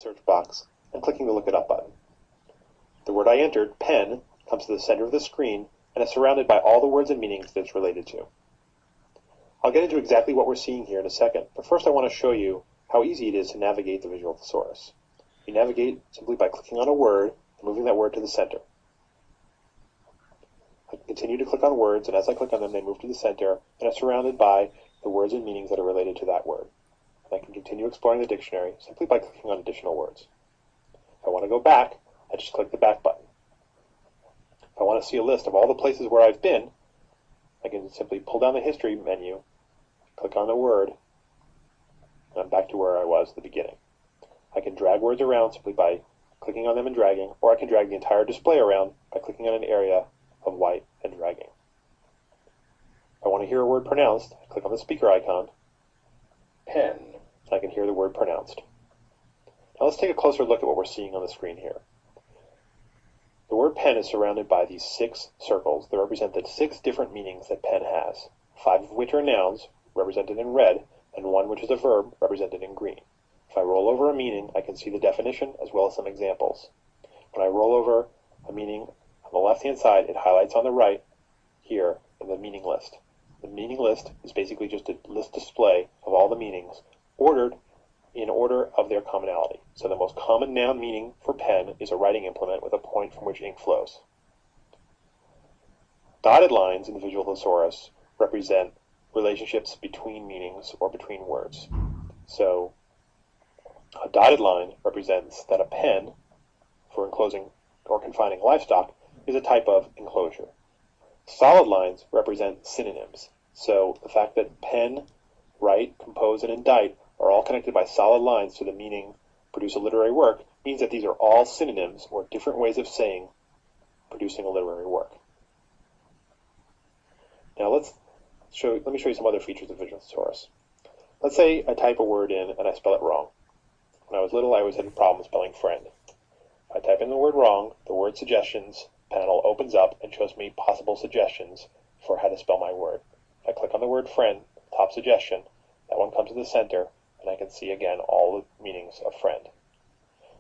search box and clicking the Look It Up button. The word I entered, pen, comes to the center of the screen and is surrounded by all the words and meanings that it's related to. I'll get into exactly what we're seeing here in a second, but first I want to show you how easy it is to navigate the visual thesaurus. You navigate simply by clicking on a word and moving that word to the center. I can continue to click on words, and as I click on them, they move to the center and are surrounded by the words and meanings that are related to that word. And I can continue exploring the dictionary simply by clicking on additional words. If I want to go back, I just click the back button. If I want to see a list of all the places where I've been, I can simply pull down the history menu, click on the word, and I'm back to where I was at the beginning. I can drag words around simply by clicking on them and dragging, or I can drag the entire display around by clicking on an area of white and dragging. If I want to hear a word pronounced, I click on the speaker icon, pen, and I can hear the word pronounced. Now let's take a closer look at what we're seeing on the screen here. The word pen is surrounded by these 6 circles that represent the 6 different meanings that pen has, 5 of which are nouns, represented in red, and 1 which is a verb, represented in green. If I roll over a meaning, I can see the definition as well as some examples. When I roll over a meaning on the left-hand side, it highlights on the right here in the meaning list. The meaning list is basically just a list display of all the meanings, ordered in order of their commonality. So the most common noun meaning for pen is a writing implement with a point from which ink flows. Dotted lines in the visual thesaurus represent relationships between meanings or between words. So a dotted line represents that a pen, for enclosing or confining livestock, is a type of enclosure. Solid lines represent synonyms. So the fact that pen, write, compose, and indite are all connected by solid lines to the meaning produce a literary work means that these are all synonyms or different ways of saying producing a literary work. Now let me show you some other features of visual thesaurus. Let's say I type a word in and I spell it wrong. When I was little, I always had a problem spelling friend. If I type in the word wrong, the word suggestions panel opens up and shows me possible suggestions for how to spell my word. If I click on the word friend, top suggestion, that one comes to the center, and I can see again all the meanings of friend.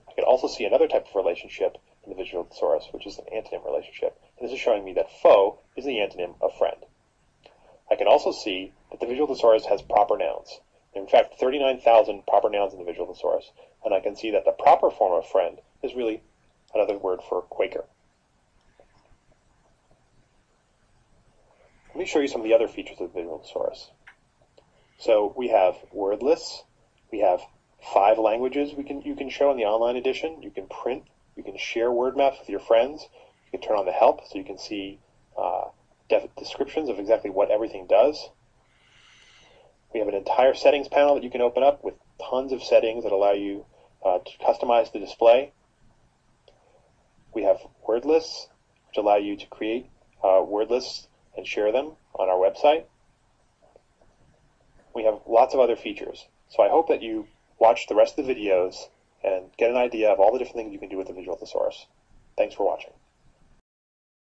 I can also see another type of relationship in the visual thesaurus, which is an antonym relationship. And this is showing me that foe is the antonym of friend. I can also see that the visual thesaurus has proper nouns. In fact, 39,000 proper nouns in the visual thesaurus, and I can see that the proper form of friend is really another word for Quaker. Let me show you some of the other features of the visual thesaurus. So we have word lists, we have 5 languages you can show in the online edition, you can print, you can share word maps with your friends, you can turn on the help so you can see descriptions of exactly what everything does. We have an entire settings panel that you can open up with tons of settings that allow you to customize the display. We have word lists, which allow you to create word lists and share them on our website. We have lots of other features. So I hope that you watch the rest of the videos and get an idea of all the different things you can do with the visual thesaurus. Thanks for watching.